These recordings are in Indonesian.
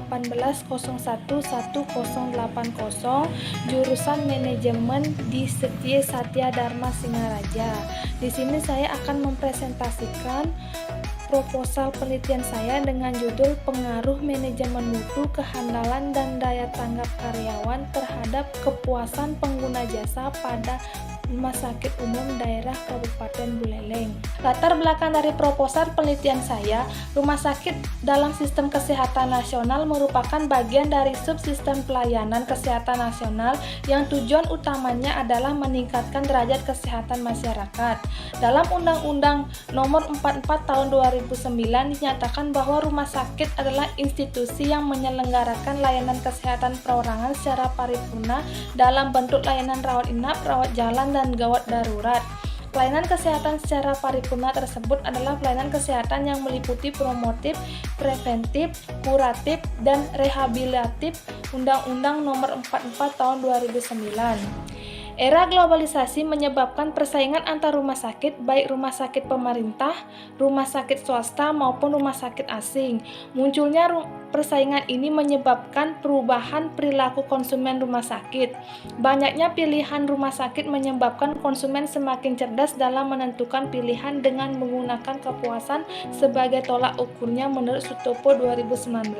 18011080 jurusan manajemen di Setie Satya Dharma Singaraja. Di sini saya akan mempresentasikan proposal penelitian saya dengan judul Pengaruh Manajemen Mutu, Kehandalan dan Daya Tanggap Karyawan terhadap Kepuasan Pengguna Jasa pada Rumah Sakit Umum Daerah Kabupaten Buleleng. Latar belakang dari proposal penelitian saya, rumah sakit dalam sistem kesehatan nasional merupakan bagian dari subsistem pelayanan kesehatan nasional yang tujuan utamanya adalah meningkatkan derajat kesehatan masyarakat. Dalam Undang-Undang Nomor 44 Tahun 2009 dinyatakan bahwa rumah sakit adalah institusi yang menyelenggarakan layanan kesehatan perorangan secara paripurna dalam bentuk layanan rawat inap, rawat jalan, dan gawat darurat. Pelayanan kesehatan secara paripurna tersebut adalah pelayanan kesehatan yang meliputi promotif, preventif, kuratif, dan rehabilitatif. Undang-Undang Nomor 44 Tahun 2009. Era globalisasi menyebabkan persaingan antar rumah sakit, baik rumah sakit pemerintah, rumah sakit swasta, maupun rumah sakit asing. Munculnya persaingan ini menyebabkan perubahan perilaku konsumen rumah sakit. Banyaknya pilihan rumah sakit menyebabkan konsumen semakin cerdas dalam menentukan pilihan dengan menggunakan kepuasan sebagai tolak ukurnya menurut Sutopo 2019.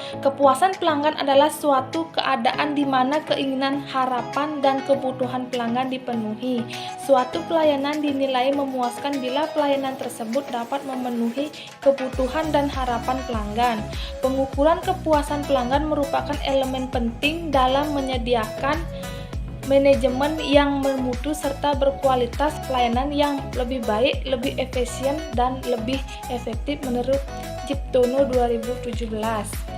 Kepuasan pelanggan adalah suatu keadaan di mana keinginan, harapan, dan kebutuhan pelanggan dipenuhi. Suatu pelayanan dinilai memuaskan bila pelayanan tersebut dapat memenuhi kebutuhan dan harapan pelanggan. Pengukuran kepuasan pelanggan merupakan elemen penting dalam menyediakan manajemen yang bermutu serta berkualitas pelayanan yang lebih baik, lebih efisien, dan lebih efektif menurut Ciptono 2017.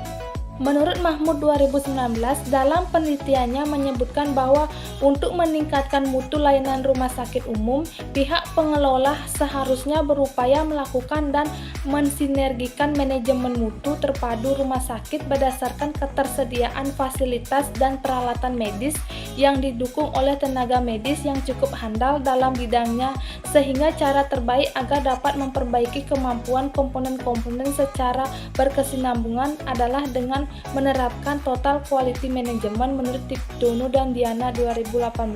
Menurut Mahmud 2019, dalam penelitiannya menyebutkan bahwa untuk meningkatkan mutu layanan rumah sakit umum, pihak pengelola seharusnya berupaya melakukan dan mensinergikan manajemen mutu terpadu rumah sakit berdasarkan ketersediaan fasilitas dan peralatan medis yang didukung oleh tenaga medis yang cukup handal dalam bidangnya, sehingga cara terbaik agar dapat memperbaiki kemampuan komponen-komponen secara berkesinambungan adalah dengan menerapkan total quality management menurut Ciptono dan Diana 2018.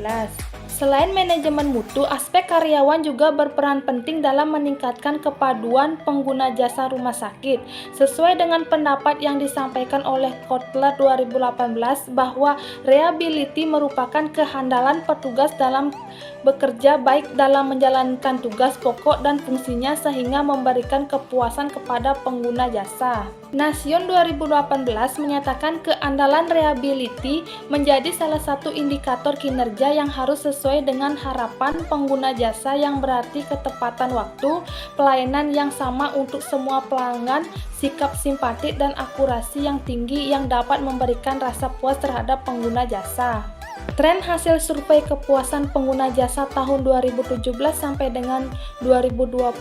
Selain manajemen mutu, aspek karyawan juga berperan penting dalam meningkatkan kepaduan pengguna jasa rumah sakit. Sesuai dengan pendapat yang disampaikan oleh Kotler 2018 bahwa reliability merupakan kehandalan petugas dalam bekerja baik dalam menjalankan tugas pokok dan fungsinya sehingga memberikan kepuasan kepada pengguna jasa. Nasion 2018 menyatakan keandalan reliability menjadi salah satu indikator kinerja yang harus sesuai dengan harapan pengguna jasa, yang berarti ketepatan waktu, pelayanan yang sama untuk semua pelanggan, sikap simpatik dan akurasi yang tinggi yang dapat memberikan rasa puas terhadap pengguna jasa. Tren hasil survei kepuasan pengguna jasa tahun 2017 sampai dengan 2020.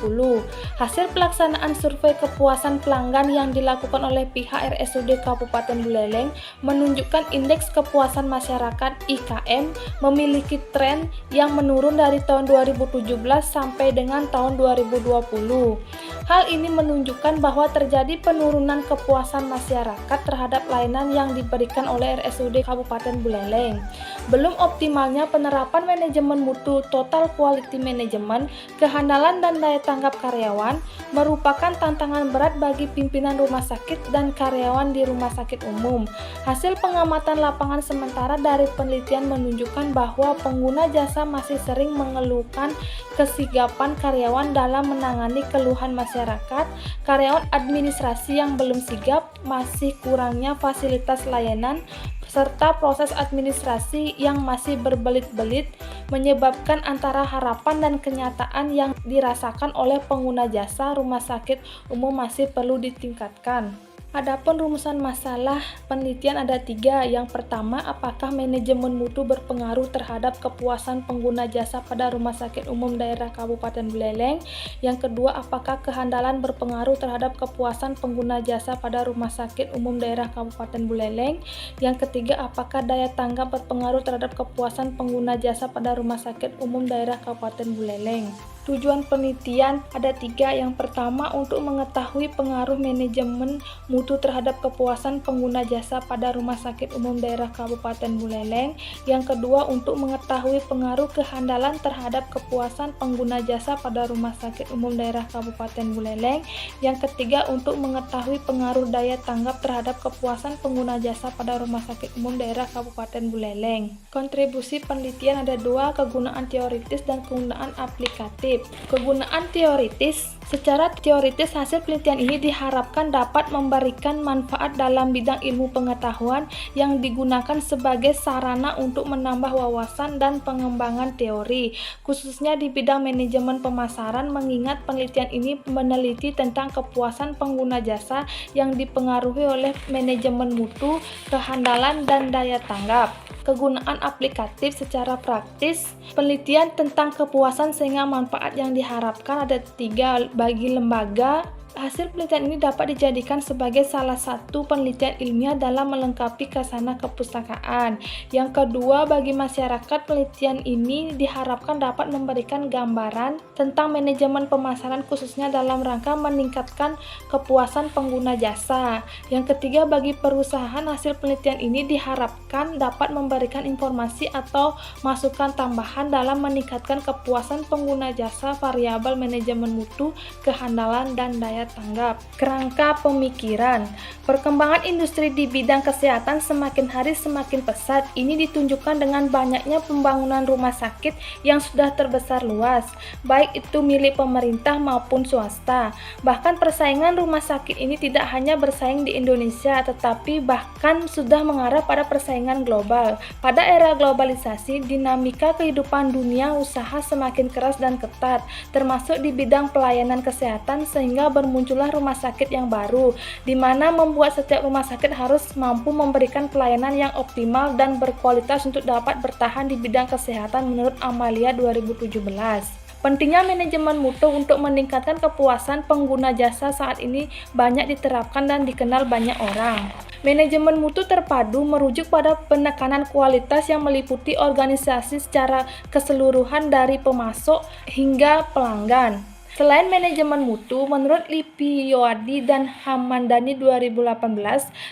Hasil pelaksanaan survei kepuasan pelanggan yang dilakukan oleh pihak RSUD Kabupaten Buleleng menunjukkan indeks kepuasan masyarakat IKM memiliki tren yang menurun dari tahun 2017 sampai dengan tahun 2020. Hal ini menunjukkan bahwa terjadi penurunan kepuasan masyarakat terhadap layanan yang diberikan oleh RSUD Kabupaten Buleleng. Belum optimalnya penerapan manajemen mutu, total quality management, kehandalan dan daya tanggap karyawan merupakan tantangan berat bagi pimpinan rumah sakit dan karyawan di rumah sakit umum. Hasil pengamatan lapangan sementara dari penelitian menunjukkan bahwa pengguna jasa masih sering mengeluhkan kesigapan karyawan dalam menangani keluhan masyarakat, karyawan administrasi yang belum sigap, masih kurangnya fasilitas layanan, serta proses administrasi yang masih berbelit-belit menyebabkan antara harapan dan kenyataan yang dirasakan oleh pengguna jasa rumah sakit umum masih perlu ditingkatkan. Adapun rumusan masalah penelitian ada 3. Yang pertama, apakah manajemen mutu berpengaruh terhadap kepuasan pengguna jasa pada Rumah Sakit Umum Daerah Kabupaten Buleleng? Yang kedua, apakah kehandalan berpengaruh terhadap kepuasan pengguna jasa pada Rumah Sakit Umum Daerah Kabupaten Buleleng? Yang ketiga, apakah daya tanggap berpengaruh terhadap kepuasan pengguna jasa pada Rumah Sakit Umum Daerah Kabupaten Buleleng? Tujuan penelitian ada 3. Yang pertama, untuk mengetahui pengaruh manajemen mutu terhadap kepuasan pengguna jasa pada Rumah Sakit Umum Daerah Kabupaten Buleleng. Yang kedua, untuk mengetahui pengaruh kehandalan terhadap kepuasan pengguna jasa pada Rumah Sakit Umum Daerah Kabupaten Buleleng. Yang ketiga, untuk mengetahui pengaruh daya tanggap terhadap kepuasan pengguna jasa pada Rumah Sakit Umum Daerah Kabupaten Buleleng. Kontribusi penelitian ada 2, kegunaan teoritis dan kegunaan aplikatif. Kegunaan teoritis. Secara teoritis, hasil penelitian ini diharapkan dapat memberikan manfaat dalam bidang ilmu pengetahuan yang digunakan sebagai sarana untuk menambah wawasan dan pengembangan teori, khususnya di bidang manajemen pemasaran, mengingat penelitian ini meneliti tentang kepuasan pengguna jasa yang dipengaruhi oleh manajemen mutu, kehandalan, dan daya tanggap. Kegunaan aplikatif secara praktis, penelitian tentang kepuasan sehingga manfaat yang diharapkan ada 3 bagi lembaga. Hasil penelitian ini dapat dijadikan sebagai salah satu penelitian ilmiah dalam melengkapi khazanah kepustakaan. Yang kedua, bagi masyarakat, penelitian ini diharapkan dapat memberikan gambaran tentang manajemen pemasaran khususnya dalam rangka meningkatkan kepuasan pengguna jasa. Yang ketiga, bagi perusahaan, hasil penelitian ini diharapkan dapat memberikan informasi atau masukan tambahan dalam meningkatkan kepuasan pengguna jasa variabel manajemen mutu, kehandalan, dan daya tanggap. Kerangka pemikiran. Perkembangan industri di bidang kesehatan semakin hari semakin pesat. Ini ditunjukkan dengan banyaknya pembangunan rumah sakit yang sudah terbesar luas, baik itu milik pemerintah maupun swasta. Bahkan persaingan rumah sakit ini tidak hanya bersaing di Indonesia, tetapi bahkan sudah mengarah pada persaingan global. Pada era globalisasi, dinamika kehidupan dunia usaha semakin keras dan ketat, termasuk di bidang pelayanan kesehatan, sehingga bermuncullah rumah sakit yang baru, di mana membuat setiap rumah sakit harus mampu memberikan pelayanan yang optimal dan berkualitas untuk dapat bertahan di bidang kesehatan menurut Amalia 2017. Pentingnya manajemen mutu untuk meningkatkan kepuasan pengguna jasa saat ini banyak diterapkan dan dikenal banyak orang. Manajemen mutu terpadu merujuk pada penekanan kualitas yang meliputi organisasi secara keseluruhan dari pemasok hingga pelanggan. Selain manajemen mutu, menurut Lipioadi dan Hamandani 2018,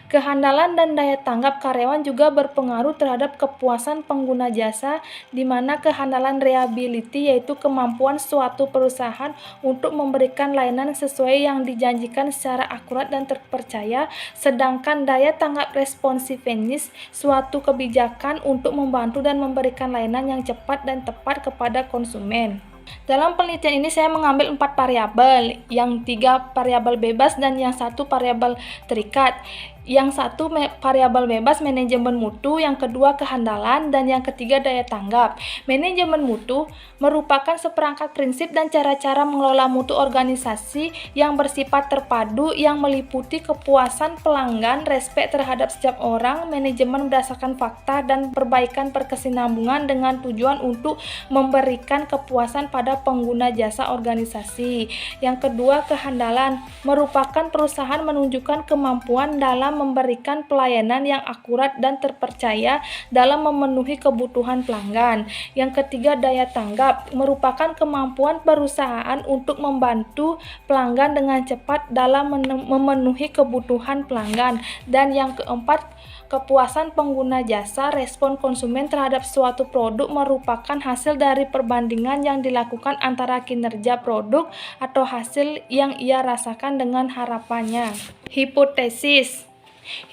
kehandalan dan daya tanggap karyawan juga berpengaruh terhadap kepuasan pengguna jasa, di mana kehandalan reliability yaitu kemampuan suatu perusahaan untuk memberikan layanan sesuai yang dijanjikan secara akurat dan terpercaya, sedangkan daya tanggap responsiveness suatu kebijakan untuk membantu dan memberikan layanan yang cepat dan tepat kepada konsumen. Dalam penelitian ini saya mengambil 4 variabel, yang 3 variabel bebas dan yang 1 variabel terikat. Yang 1 variabel bebas manajemen mutu, yang kedua kehandalan, dan yang ketiga daya tanggap. Manajemen mutu merupakan seperangkat prinsip dan cara-cara mengelola mutu organisasi yang bersifat terpadu yang meliputi kepuasan pelanggan, respek terhadap setiap orang, manajemen berdasarkan fakta, dan perbaikan berkesinambungan dengan tujuan untuk memberikan kepuasan pada pengguna jasa organisasi. Yang kedua kehandalan merupakan perusahaan menunjukkan kemampuan dalam memberikan pelayanan yang akurat dan terpercaya dalam memenuhi kebutuhan pelanggan. Yang ketiga daya tanggap merupakan kemampuan perusahaan untuk membantu pelanggan dengan cepat dalam memenuhi kebutuhan pelanggan. Dan yang keempat, kepuasan pengguna jasa respon konsumen terhadap suatu produk merupakan hasil dari perbandingan yang dilakukan antara kinerja produk atau hasil yang ia rasakan dengan harapannya. Hipotesis.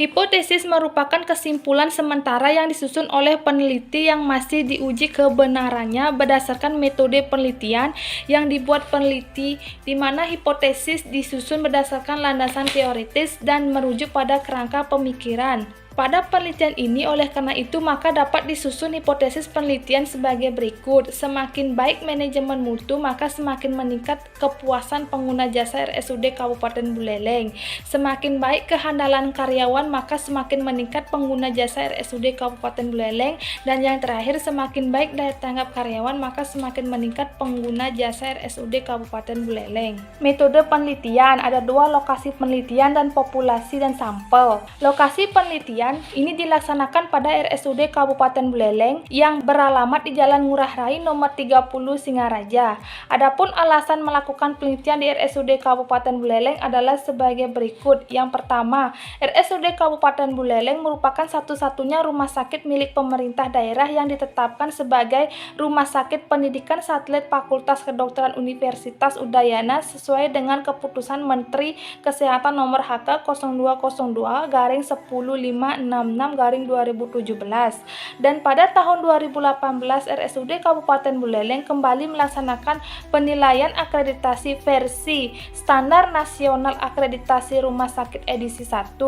Hipotesis merupakan kesimpulan sementara yang disusun oleh peneliti yang masih diuji kebenarannya berdasarkan metode penelitian yang dibuat peneliti, di mana hipotesis disusun berdasarkan landasan teoritis dan merujuk pada kerangka pemikiran. Pada penelitian ini, oleh karena itu, maka dapat disusun hipotesis penelitian sebagai berikut. Semakin baik manajemen mutu, maka semakin meningkat kepuasan pengguna jasa RSUD Kabupaten Buleleng. Semakin baik kehandalan karyawan, maka semakin meningkat pengguna jasa RSUD Kabupaten Buleleng. Dan yang terakhir, semakin baik daya tanggap karyawan, maka semakin meningkat pengguna jasa RSUD Kabupaten Buleleng. Metode penelitian, ada 2 lokasi penelitian dan populasi dan sampel. Lokasi penelitian penelitian ini dilaksanakan pada RSUD Kabupaten Buleleng yang beralamat di Jalan Ngurah Rai nomor 30 Singaraja. Adapun alasan melakukan penelitian di RSUD Kabupaten Buleleng adalah sebagai berikut. Yang pertama, RSUD Kabupaten Buleleng merupakan satu-satunya rumah sakit milik pemerintah daerah yang ditetapkan sebagai Rumah Sakit Pendidikan Satelit Fakultas Kedokteran Universitas Udayana sesuai dengan keputusan Menteri Kesehatan nomor HK 0202-10566-2017. Dan pada tahun 2018 RSUD Kabupaten Buleleng kembali melaksanakan penilaian akreditasi versi Standar Nasional Akreditasi Rumah Sakit edisi 1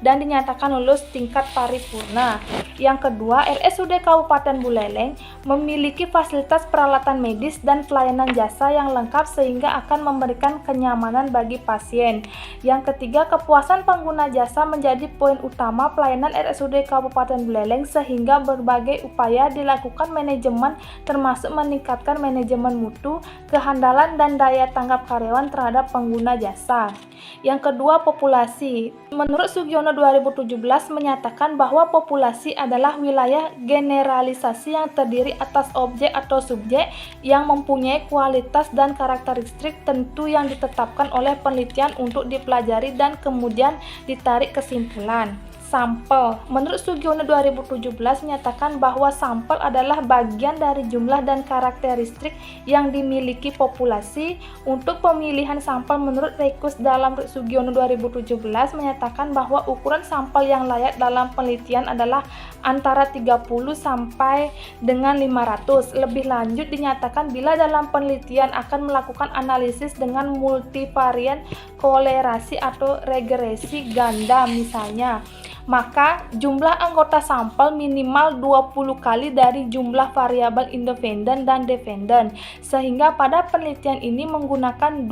dan dinyatakan lulus tingkat paripurna. Yang kedua, RSUD Kabupaten Buleleng memiliki fasilitas peralatan medis dan pelayanan jasa yang lengkap sehingga akan memberikan kenyamanan bagi pasien. Yang ketiga, kepuasan pengguna jasa menjadi poin utama pelayanan RSUD Kabupaten Buleleng sehingga berbagai upaya dilakukan manajemen termasuk meningkatkan manajemen mutu, kehandalan dan daya tanggap karyawan terhadap pengguna jasa. Yang kedua, populasi. Menurut Sugiono 2017 menyatakan bahwa populasi adalah wilayah generalisasi yang terdiri atas objek atau subjek yang mempunyai kualitas dan karakteristik tentu yang ditetapkan oleh penelitian untuk dipelajari dan kemudian ditarik kesimpulan. Sampel. Menurut Sugiono 2017 menyatakan bahwa sampel adalah bagian dari jumlah dan karakteristik yang dimiliki populasi. Untuk pemilihan sampel menurut Rekus dalam Sugiono 2017 menyatakan bahwa ukuran sampel yang layak dalam penelitian adalah antara 30 sampai dengan 500. Lebih lanjut dinyatakan bila dalam penelitian akan melakukan analisis dengan multivarian kolerasi atau regresi ganda misalnya, maka jumlah anggota sampel minimal 20 kali dari jumlah variabel independen dan dependen, sehingga pada penelitian ini menggunakan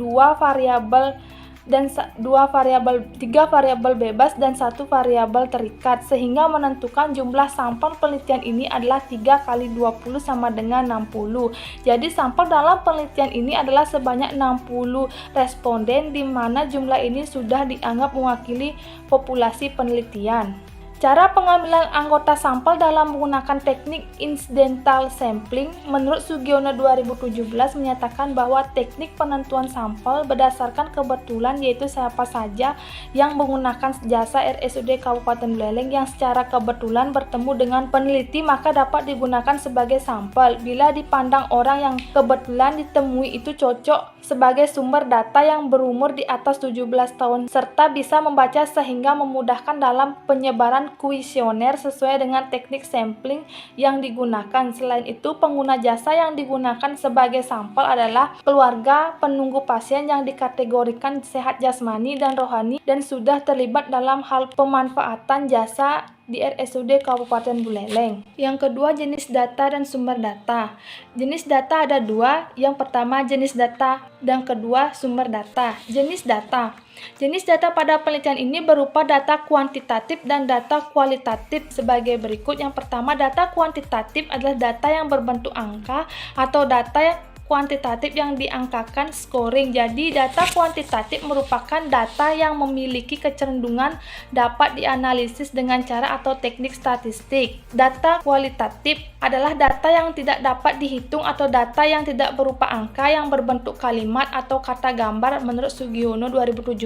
tiga variabel bebas dan satu variabel terikat, sehingga menentukan jumlah sampel penelitian ini adalah 3 kali 20 sama dengan 60. Jadi sampel dalam penelitian ini adalah sebanyak 60 responden, di mana jumlah ini sudah dianggap mewakili populasi penelitian. Cara pengambilan anggota sampel dalam menggunakan teknik incidental sampling. Menurut Sugiono 2017 menyatakan bahwa teknik penentuan sampel berdasarkan kebetulan, yaitu siapa saja yang menggunakan jasa RSUD Kabupaten Buleleng yang secara kebetulan bertemu dengan peneliti maka dapat digunakan sebagai sampel. Bila dipandang orang yang kebetulan ditemui itu cocok sebagai sumber data yang berumur di atas 17 tahun serta bisa membaca sehingga memudahkan dalam penyebaran kuesioner sesuai dengan teknik sampling yang digunakan. Selain itu, pengguna jasa yang digunakan sebagai sampel adalah keluarga penunggu pasien yang dikategorikan sehat jasmani dan rohani dan sudah terlibat dalam hal pemanfaatan jasa di RSUD Kabupaten Buleleng. Yang kedua, jenis data dan sumber data. Jenis data ada dua. Yang pertama jenis data dan kedua sumber data. Jenis data. Jenis data pada penelitian ini berupa data kuantitatif dan data kualitatif sebagai berikut. Yang pertama, data kuantitatif adalah data yang berbentuk angka atau data kuantitatif yang diangkakan scoring. Jadi data kuantitatif merupakan data yang memiliki kecenderungan dapat dianalisis dengan cara atau teknik statistik. Data kualitatif adalah data yang tidak dapat dihitung atau data yang tidak berupa angka yang berbentuk kalimat atau kata gambar menurut Sugiono 2017.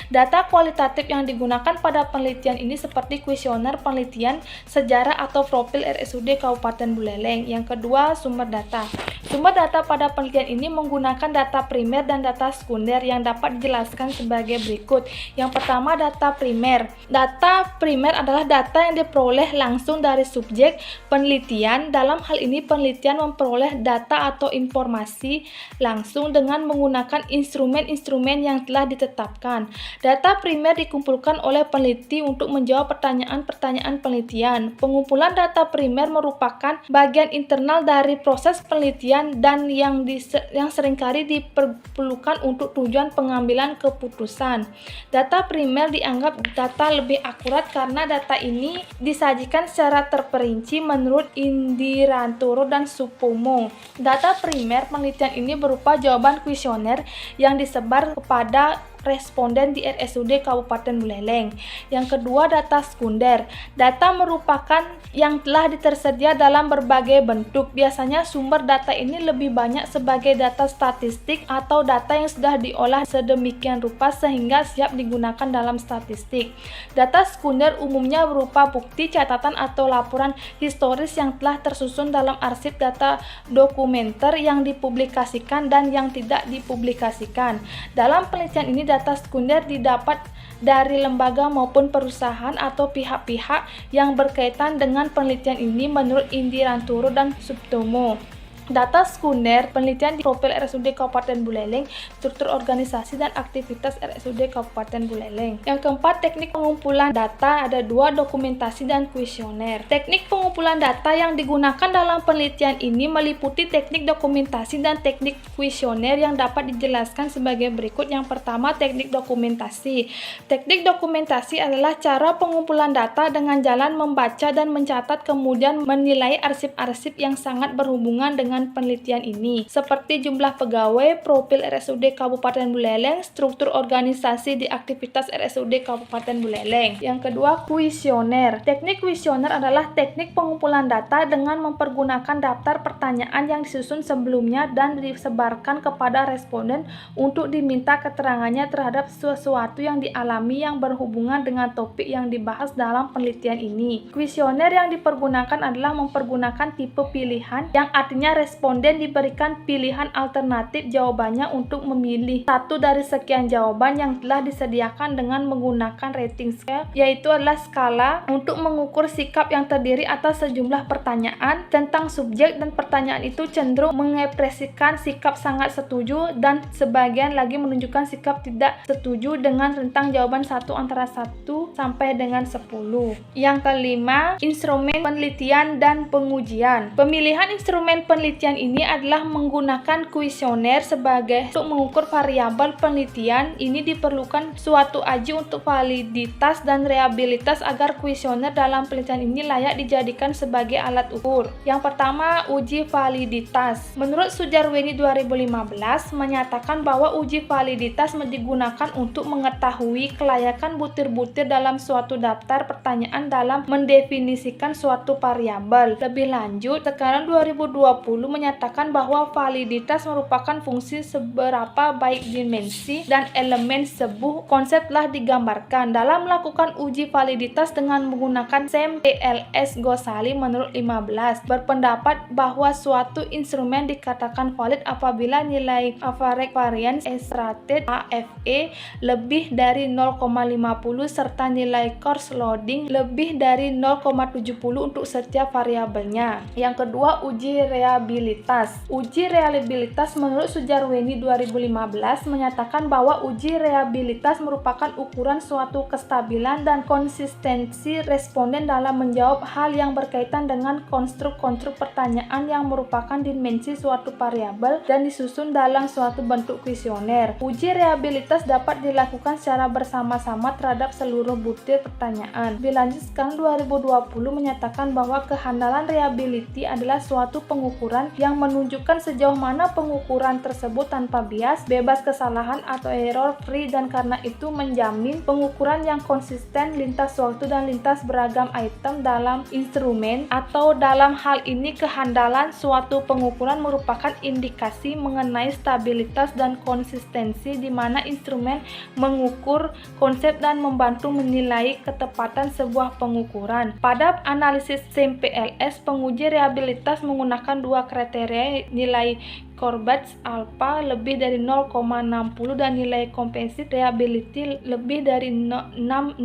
Data kualitatif yang digunakan pada penelitian ini seperti kuesioner penelitian, sejarah atau profil RSUD Kabupaten Buleleng. Yang kedua, sumber data. Sumber data pada penelitian ini menggunakan data primer dan data sekunder yang dapat dijelaskan sebagai berikut. Yang pertama, data primer. Data primer adalah data yang diperoleh langsung dari subjek penelitian. Dalam hal ini penelitian memperoleh data atau informasi langsung dengan menggunakan instrumen-instrumen yang telah ditetapkan. Data primer dikumpulkan oleh peneliti untuk menjawab pertanyaan-pertanyaan penelitian. Pengumpulan data primer merupakan bagian internal dari proses penelitian dan yang seringkali diperlukan untuk tujuan pengambilan keputusan. Data primer dianggap data lebih akurat karena data ini disajikan secara terperinci menurut Indirantoro dan Supomo. Data primer penelitian ini berupa jawaban kuesioner yang disebar kepada responden di RSUD Kabupaten Buleleng. Yang kedua, data sekunder. Data merupakan yang telah tersedia dalam berbagai bentuk. Biasanya sumber data ini lebih banyak sebagai data statistik atau data yang sudah diolah sedemikian rupa sehingga siap digunakan dalam statistik. Data sekunder umumnya berupa bukti, catatan, atau laporan historis yang telah tersusun dalam arsip data dokumenter yang dipublikasikan dan yang tidak dipublikasikan. Dalam penelitian ini, data sekunder didapat dari lembaga maupun perusahaan atau pihak-pihak yang berkaitan dengan penelitian ini menurut Indirantoro dan Subtomo. Data sekunder penelitian di profil RSUD Kabupaten Buleleng, struktur organisasi dan aktivitas RSUD Kabupaten Buleleng. Yang keempat, teknik pengumpulan data. Ada dua, dokumentasi dan kuesioner. Teknik pengumpulan data yang digunakan dalam penelitian ini meliputi teknik dokumentasi dan teknik kuesioner yang dapat dijelaskan sebagai berikut. Yang pertama, teknik dokumentasi. Teknik dokumentasi adalah cara pengumpulan data dengan jalan membaca dan mencatat kemudian menilai arsip-arsip yang sangat berhubungan dengan penelitian ini, seperti jumlah pegawai, profil RSUD Kabupaten Buleleng, struktur organisasi di aktivitas RSUD Kabupaten Buleleng. Yang kedua, kuesioner. Teknik kuesioner adalah teknik pengumpulan data dengan mempergunakan daftar pertanyaan yang disusun sebelumnya dan disebarkan kepada responden untuk diminta keterangannya terhadap sesuatu yang dialami yang berhubungan dengan topik yang dibahas dalam penelitian ini. Kuesioner yang dipergunakan adalah mempergunakan tipe pilihan yang artinya responden diberikan pilihan alternatif jawabannya untuk memilih satu dari sekian jawaban yang telah disediakan dengan menggunakan rating scale, yaitu adalah skala untuk mengukur sikap yang terdiri atas sejumlah pertanyaan tentang subjek, dan pertanyaan itu cenderung mengekspresikan sikap sangat setuju dan sebagian lagi menunjukkan sikap tidak setuju dengan rentang jawaban 1 antara 1 sampai dengan 10. Yang kelima, instrumen penelitian dan pengujian. Pemilihan instrumen penelitian ini adalah menggunakan kuesioner sebagai untuk mengukur variabel penelitian. Ini diperlukan suatu aji untuk validitas dan reliabilitas agar kuesioner dalam penelitian ini layak dijadikan sebagai alat ukur. Yang pertama, uji validitas. Menurut Sujarweni 2015 menyatakan bahwa uji validitas digunakan untuk mengetahui kelayakan butir-butir dalam suatu daftar pertanyaan dalam mendefinisikan suatu variabel. Lebih lanjut, sekarang 2020 menyatakan bahwa validitas merupakan fungsi seberapa baik dimensi dan elemen sebuah konsep telah digambarkan. Dalam melakukan uji validitas dengan menggunakan SEM-PLS, Ghosali menurut 15 berpendapat bahwa suatu instrumen dikatakan valid apabila nilai average variance estimated AFE lebih dari 0,50 serta nilai coarse loading lebih dari 0,70 untuk setiap variabelnya. Yang kedua, uji reliabilitas. Uji reliabilitas menurut Sujarweni 2015 menyatakan bahwa uji reliabilitas merupakan ukuran suatu kestabilan dan konsistensi responden dalam menjawab hal yang berkaitan dengan konstruk-konstruk pertanyaan yang merupakan dimensi suatu variabel dan disusun dalam suatu bentuk kuesioner. Uji reliabilitas dapat dilakukan secara bersama-sama terhadap seluruh butir pertanyaan. Dilanjutkan 2020 menyatakan bahwa kehandalan reliability adalah suatu pengukuran yang menunjukkan sejauh mana pengukuran tersebut tanpa bias, bebas kesalahan atau error free, dan karena itu menjamin pengukuran yang konsisten lintas waktu dan lintas beragam item dalam instrumen. Atau dalam hal ini kehandalan suatu pengukuran merupakan indikasi mengenai stabilitas dan konsistensi di mana instrumen mengukur konsep dan membantu menilai ketepatan sebuah pengukuran. Pada analisis SEM-PLS, penguji reliabilitas menggunakan dua kriteria, nilai Corbett alpha lebih dari 0,60 dan nilai composite reliability lebih dari 0,60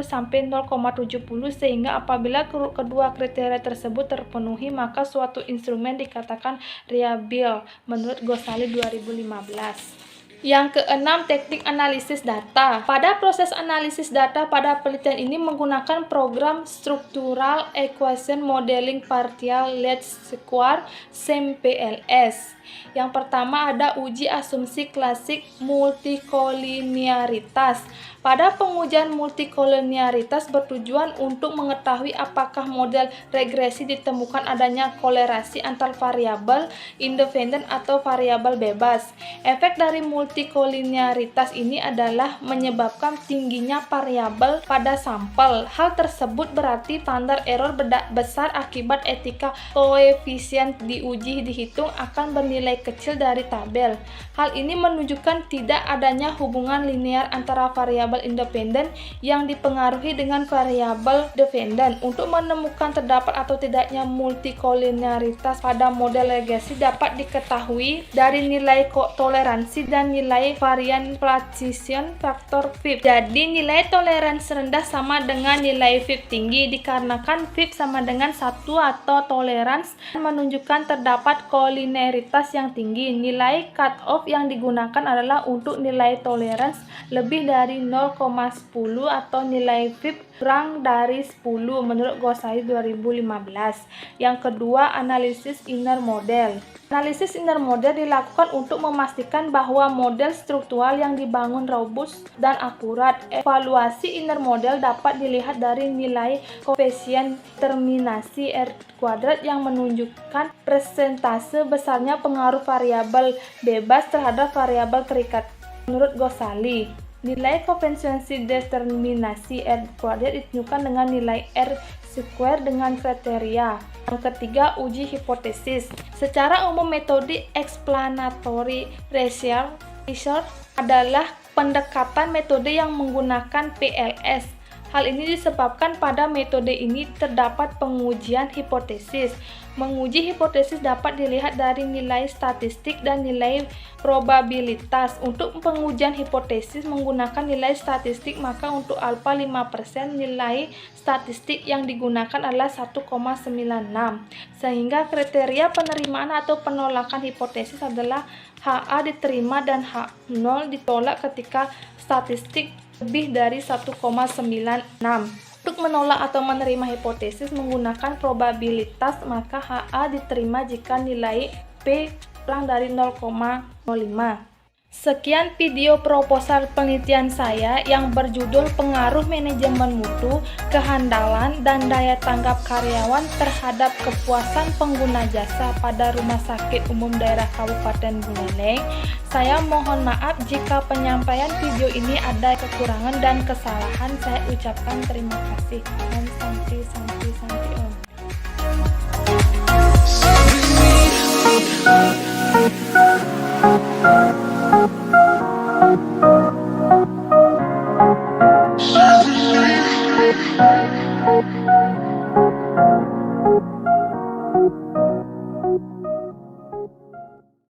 sampai 0,70, sehingga apabila kedua kriteria tersebut terpenuhi maka suatu instrumen dikatakan reliable menurut Ghosali 2015. Yang keenam, teknik analisis data. Pada proses analisis data pada penelitian ini menggunakan program Structural Equation Modeling Partial Least Square SEM-PLS. Yang pertama ada uji asumsi klasik multikolinearitas. Pada pengujian multikolinearitas bertujuan untuk mengetahui apakah model regresi ditemukan adanya kolerasi antar variabel independen atau variabel bebas. Efek dari multikolinearitas ini adalah menyebabkan tingginya variabel pada sampel. Hal tersebut berarti standar error besar akibat etika koefisien diuji dihitung akan bernilai kecil dari tabel. Hal ini menunjukkan tidak adanya hubungan linear antara variabel independen yang dipengaruhi dengan variabel dependen. Untuk menemukan terdapat atau tidaknya multikolinearitas pada model regresi dapat diketahui dari nilai toleransi dan nilai varian precision faktor VIP. Jadi nilai toleransi rendah sama dengan nilai VIP tinggi dikarenakan VIP sama dengan 1 atau toleransi menunjukkan terdapat kolinearitas yang tinggi. Nilai cutoff yang digunakan adalah untuk nilai toleransi lebih dari 0,10 atau nilai VIP kurang dari 10 menurut Ghossaly 2015. Yang kedua, analisis inner model. Analisis inner model dilakukan untuk memastikan bahwa model struktural yang dibangun robust dan akurat. Evaluasi inner model dapat dilihat dari nilai koefisien terminasi R² yang menunjukkan persentase besarnya pengaruh variabel bebas terhadap variabel terikat. Menurut Ghossaly, nilai koefisien determinasi R² ditunjukkan dengan nilai R² dengan kriteria. Yang ketiga, uji hipotesis. Secara umum, metode explanatory research adalah pendekatan metode yang menggunakan PLS. Hal ini disebabkan pada metode ini terdapat pengujian hipotesis. Menguji hipotesis dapat dilihat dari nilai statistik dan nilai probabilitas. Untuk pengujian hipotesis menggunakan nilai statistik, maka untuk alfa 5% nilai statistik yang digunakan adalah 1,96. Sehingga kriteria penerimaan atau penolakan hipotesis adalah HA diterima dan H0 ditolak ketika statistik lebih dari 1,96. Untuk menolak atau menerima hipotesis menggunakan probabilitas, maka HA diterima jika nilai P kurang dari 0,05. Sekian video proposal penelitian saya yang berjudul Pengaruh Manajemen Mutu, Kehandalan, dan Daya Tanggap Karyawan terhadap Kepuasan Pengguna Jasa pada Rumah Sakit Umum Daerah Kabupaten Buleleng. Saya mohon maaf jika penyampaian video ini ada kekurangan dan kesalahan. Saya ucapkan terima kasih. Dan santi om.